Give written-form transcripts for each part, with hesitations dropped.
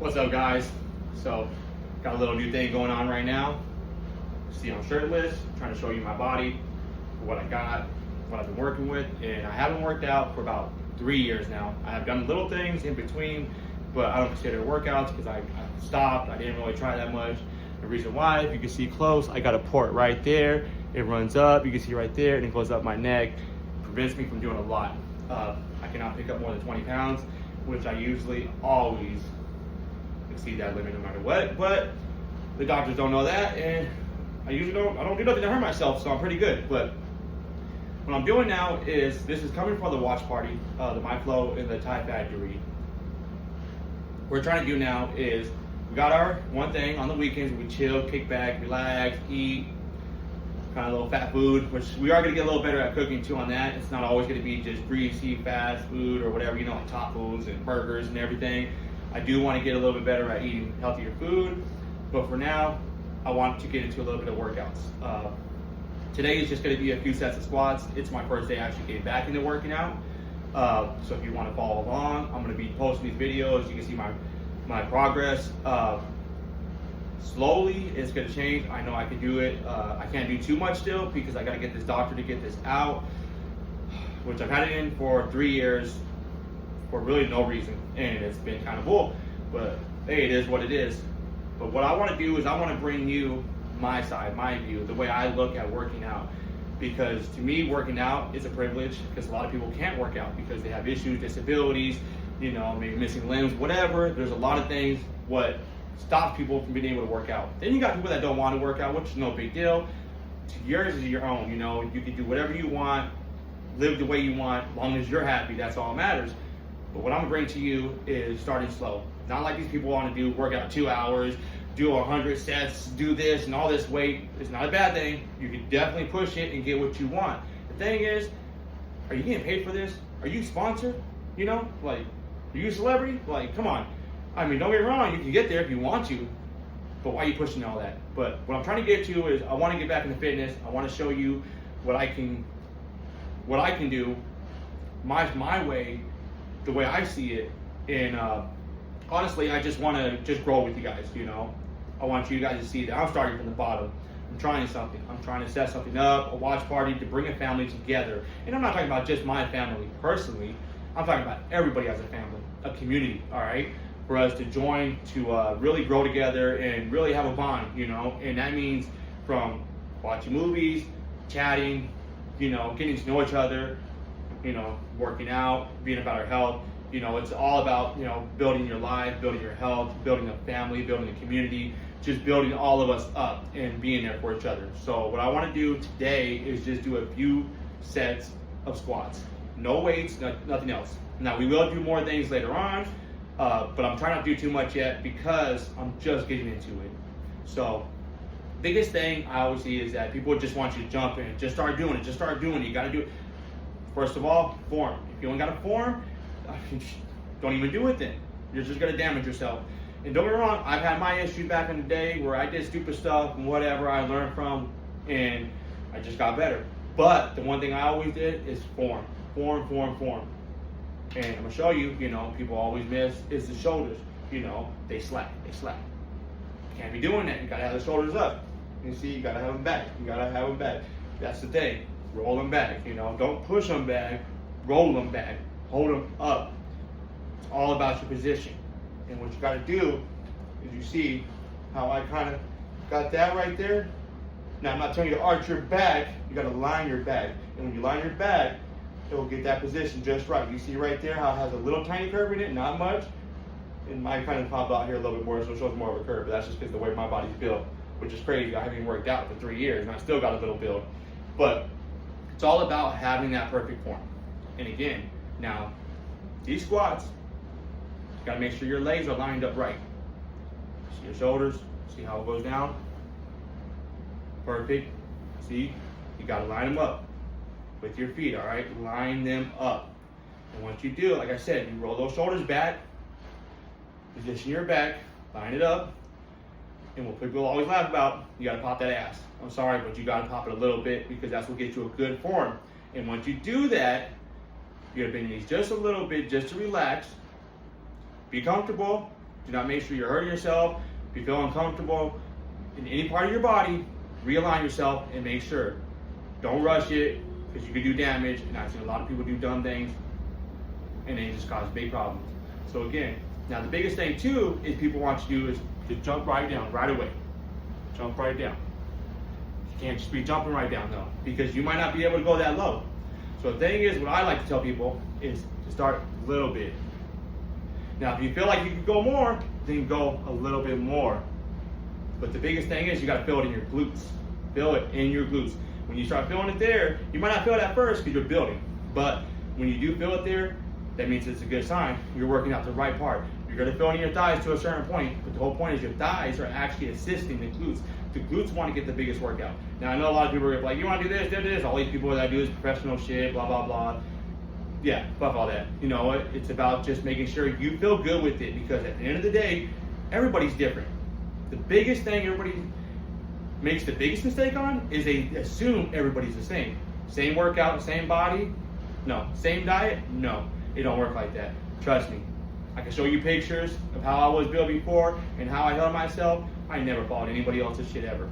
What's up, guys? So, got a little new thing going on right now. See, I'm shirtless, trying to show you my body, what I got, what I've been working with, and I haven't worked out for about 3 years now. I have done little things in between, but I don't consider it workouts because I stopped. I didn't really try that much. The reason why, if you can see close, I got a port right there. It runs up, you can see right there, and it goes up my neck. Prevents me from doing a lot. I cannot pick up more than 20 pounds, which I usually always exceed that limit no matter what, but the doctors don't know that, and I don't do nothing to hurt myself, so I'm pretty good. But what I'm doing now is, this is coming from the watch party, the MIFLOW and the Factory. What we're trying to do now is, we got our one thing on the weekends, we chill, kick back, relax, eat, kind of a little fat food, which we are going to get a little better at cooking too on that. It's not always going to be just greasy fast food or whatever, you know, like tacos and burgers and everything. I do want to get a little bit better at eating healthier food, but for now, I want to get into a little bit of workouts. Today is just going to be a few sets of squats. It's my first day actually getting back into working out. So if you want to follow along, I'm going to be posting these videos. You can see my progress. Slowly, it's going to change. I know I can do it. I can't do too much still because I got to get this doctor to get this out, which I've had it in for 3 years for really no reason, and it's been kind of bull. But hey, it is what it is. But what I want to do is I want to bring you my side, my view, the way I look at working out. Because to me, working out is a privilege, because a lot of people can't work out because they have issues, disabilities, you know, maybe missing limbs, whatever. There's a lot of things what stops people from being able to work out. Then you got people that don't want to work out, which is no big deal. Yours is your own, you know. You can do whatever you want, live the way you want, as long as you're happy. That's all that matters. But what I'm gonna bring to you is starting slow. Not like these people want to do work out 2 hours, do 100 sets, do this and all this weight. It's not a bad thing. You can definitely push it and get what you want. The thing is, are you getting paid for this? Are you sponsored? You know, like, are you a celebrity? Like, come on. I mean, don't get me wrong, you can get there if you want to, but why are you pushing all that? But what I'm trying to get to is, I want to get back into fitness. I want to show you what I can do, my way, the way I see it. And honestly, I just want to grow with you guys, you know. I want you guys to see that I'm starting from the bottom. I'm trying something. I'm trying to set something up, a watch party to bring a family together. And I'm not talking about just my family personally. I'm talking about everybody as a family, a community, all right? For us to join, to really grow together and really have a bond, you know. And that means from watching movies, chatting, you know, getting to know each other, you know, working out, being about our health. You know, it's all about, you know, building your life, building your health, building a family, building a community, just building all of us up and being there for each other. So what I want to do today is just do a few sets of squats. No weights, nothing else. Now, we will do more things later on, but I'm trying not to do too much yet because I'm just getting into it. So biggest thing I always see is that people just want you to jump in, just start doing it, you got to do it. First of all, form. If you don't got a form, don't even do it then. You're just gonna damage yourself. And don't get me wrong, I've had my issues back in the day where I did stupid stuff and whatever I learned from, and I just got better. But the one thing I always did is form. And I'm gonna show you, you know, people always miss is the shoulders. You know, they slack. Can't be doing that. You gotta have the shoulders up. You see, you gotta have them back. That's the thing. Roll them back, you know. Don't push them back, roll them back. Hold them up. It's all about your position. And what you got to do is, you see how I kind of got that right there? Now, I'm not telling you to arch your back. You got to line your back. And when you line your back, it will get that position just right. You see right there how it has a little tiny curve in it, not much. And mine kind of popped out here a little bit more, so it shows more of a curve. But that's just because the way my body's built, which is crazy. I haven't even worked out for 3 years, and I still got a little build. But it's all about having that perfect form. And again, now, these squats, you gotta make sure your legs are lined up right. See your shoulders, see how it goes down? Perfect. See, you gotta line them up with your feet, all right? Line them up. And once you do, like I said, you roll those shoulders back, position your back, line it up, and what people always laugh about, you gotta pop that ass. I'm sorry, but you gotta pop it a little bit because that's what gets you a good form. And once you do that, you're gonna bend your knees just a little bit, just to relax. Be comfortable, Do not make sure you're hurting yourself. If you feel uncomfortable in any part of your body, realign yourself and make sure. Don't rush it, because you can do damage, and I've seen a lot of people do dumb things, and they just cause big problems. So again, now the biggest thing too is people want you to do is to jump right down right away. Jump right down. You can't just be jumping right down though, because you might not be able to go that low. So the thing is, what I like to tell people is to start a little bit. Now, if you feel like you can go more, then go a little bit more. But the biggest thing is you got to feel it in your glutes. Feel it in your glutes. When you start feeling it there, you might not feel it at first because you're building. But when you do feel it there, that means it's a good sign. You're working out the right part. You're going to feel it in your thighs to a certain point, but the whole point is your thighs are actually assisting the glutes. The glutes want to get the biggest workout. Now, I know a lot of people are like, you want to do this, all these people that do is professional shit, blah, blah, blah. Yeah, fuck all that. You know what? It's about just making sure you feel good with it, because at the end of the day, everybody's different. The biggest thing everybody makes the biggest mistake on is they assume everybody's the same. Same workout, same body? No. Same diet? No. It don't work like that. Trust me. I can show you pictures of how I was built before and how I held myself. I never followed anybody else's shit ever.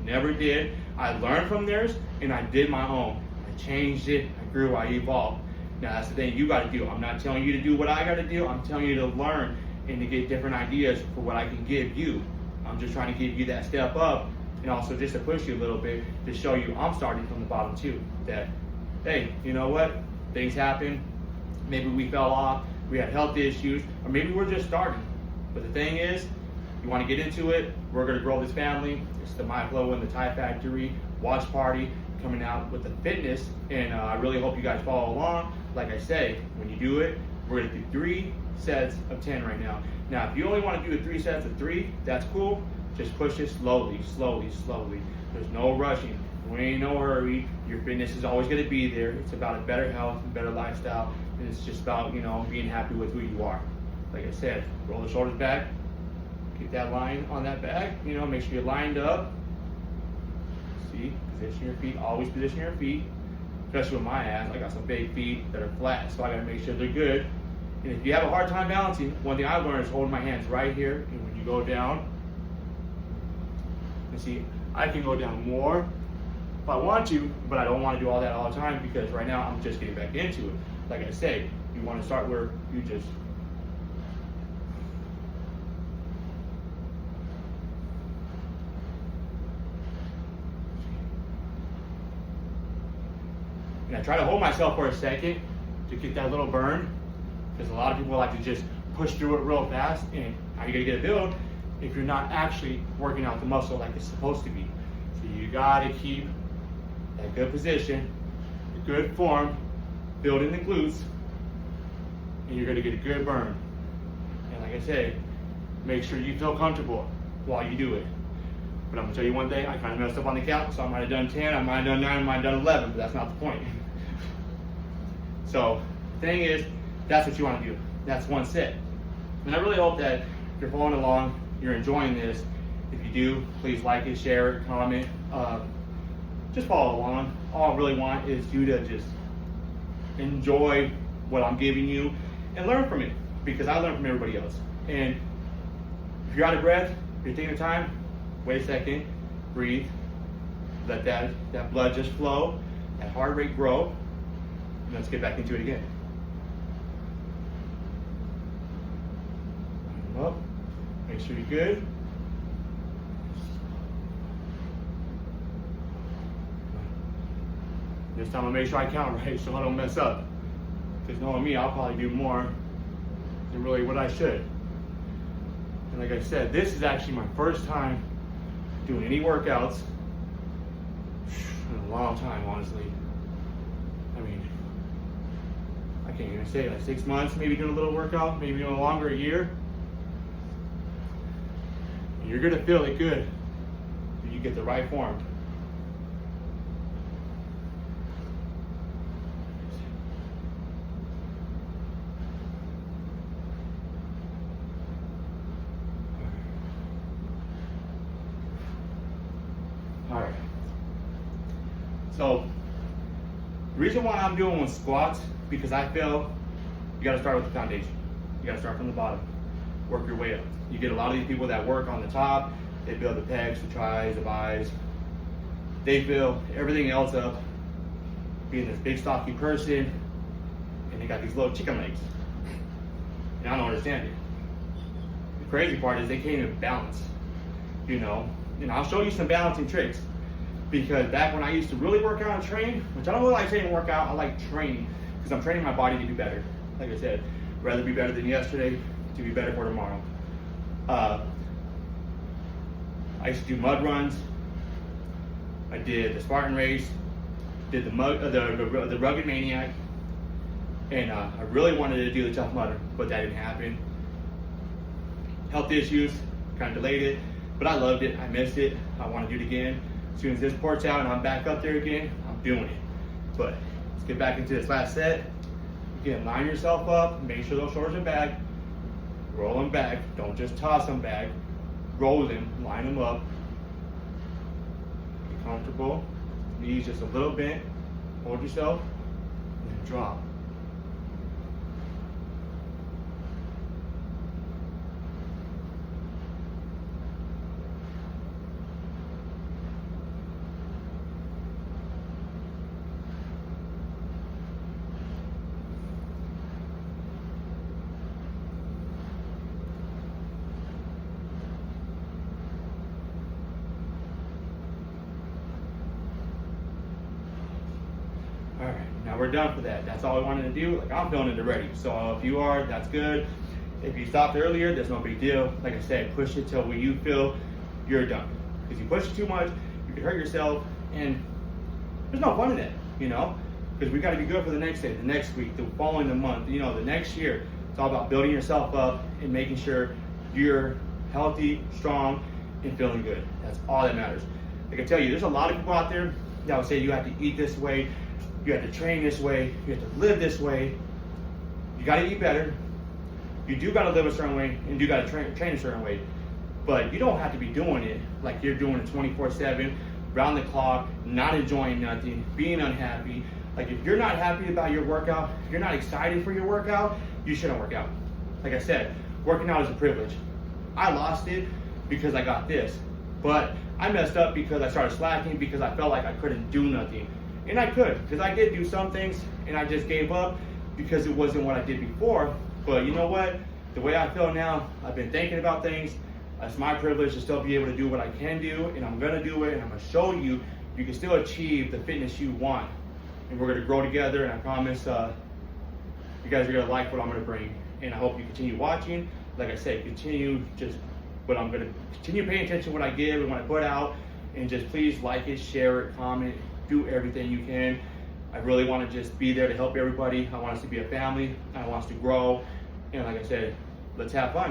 Never did. I learned from theirs and I did my own. I changed it, I grew, I evolved. Now that's the thing you gotta do. I'm not telling you to do what I gotta do. I'm telling you to learn and to get different ideas for what I can give you. I'm just trying to give you that step up, and also just to push you a little bit to show you I'm starting from the bottom too. That, hey, you know what? Things happen. Maybe we fell off, we had health issues, or maybe we're just starting. But the thing is, you want to get into it, we're going to grow this family. It's the MIFLOW and the Ty-Factory watch party coming out with the fitness, and I really hope you guys follow along. Like I say, when you do it, we're going to do 3 sets of 10 right now. Now, if you only want to do 3 sets of 3, that's cool. Just push it slowly, slowly, slowly. There's no rushing. We ain't no hurry. Your fitness is always going to be there. It's about a better health and better lifestyle, and it's just about, you know, being happy with who you are. Like I said, roll the shoulders back, keep that line on that back, you know, make sure you're lined up. See, position your feet, always position your feet. Especially with my ass, I got some big feet that are flat, so I gotta make sure they're good. And if you have a hard time balancing, one thing I've learned is holding my hands right here, and when you go down, and see, I can go down more if I want to, but I don't want to do all that all the time, because right now I'm just getting back into it. Like I say, you want to start where you just and I try to hold myself for a second to get that little burn, because a lot of people like to just push through it real fast, and how you gonna get a build if you're not actually working out the muscle like it's supposed to be. So you gotta keep that good position, the good form, building the glutes, and you're gonna get a good burn. And like I said, make sure you feel comfortable while you do it. But I'm gonna tell you one thing, I kind of messed up on the count, so I might have done 10, I might have done 9, I might have done 11, but that's not the point. So the thing is, that's what you want to do. That's 1 set. And I really hope that if you're following along, you're enjoying this. If you do, please like it, share it, comment. Just follow along. All I really want is you to just enjoy what I'm giving you and learn from it, because I learn from everybody else. And if you're out of breath, if you're taking your time, wait a second, breathe, let that blood just flow, that heart rate grow, and let's get back into it again. Up, make sure you're good. This time I'll make sure I count right so I don't mess up. Because knowing me, I'll probably do more than really what I should. And like I said, this is actually my first time doing any workouts in a long time, honestly. I mean, I can't even say, like 6 months, maybe doing a little workout, maybe doing longer, a year. And you're gonna feel it good when you get the right form. All right. So the reason why I'm doing squats, because I feel you got to start with the foundation. You got to start from the bottom. work your way up. You get a lot of these people that work on the top, they build the pecs, the tries, the bis. They build everything else up, being this big stocky person, and they got these little chicken legs. And I don't understand it. The crazy part is they can't even balance, you know? And I'll show you some balancing tricks. Because back when I used to really work out and train, which I don't really like saying work out, I like training, because I'm training my body to be better. Like I said, rather be better than yesterday to be better for tomorrow. I used to do mud runs. I did the Spartan race, did the Rugged Maniac, and I really wanted to do the Tough Mudder, but that didn't happen. Health issues kind of delayed it, but I loved it. I missed it. I want to do it again. As soon as this port's out and I'm back up there again, I'm doing it. But let's get back into this last set. Again, line yourself up, make sure those shoulders are back, roll them back, don't just toss them back, roll them, line them up. Be comfortable, knees just a little bent, hold yourself, and then drop. All right, now we're done for that. That's all I wanted to do. Like, I'm feeling it already. So if you are, that's good. If you stopped earlier, there's no big deal. Like I said, push it till when you feel you're done. Because you push it too much, you can hurt yourself, and there's no fun in it, you know? Because we got to be good for the next day, the next week, the following the month, you know, the next year. It's all about building yourself up and making sure you're healthy, strong, and feeling good. That's all that matters. I can tell you, there's a lot of people out there that would say you have to eat this way, you have to train this way, you have to live this way. You got to eat better. You do got to live a certain way, and you do got to train a certain way. But you don't have to be doing it like you're doing it 24/7, round the clock, not enjoying nothing, being unhappy. Like, if you're not happy about your workout, if you're not excited for your workout, you shouldn't work out. Like I said, working out is a privilege. I lost it because I got this. But I messed up because I started slacking, because I felt like I couldn't do nothing. And I could, because I did do some things, and I just gave up because it wasn't what I did before. But you know what? The way I feel now, I've been thinking about things. It's my privilege to still be able to do what I can do, and I'm gonna do it, and I'm gonna show you you can still achieve the fitness you want. And we're gonna grow together, and I promise you guys are gonna like what I'm gonna bring. And I hope you continue watching. Like I said, continue continue paying attention to what I give and what I put out, and just please like it, share it, comment, do everything you can. I really want to just be there to help everybody. I want us to be a family. I want us to grow. And like I said, let's have fun.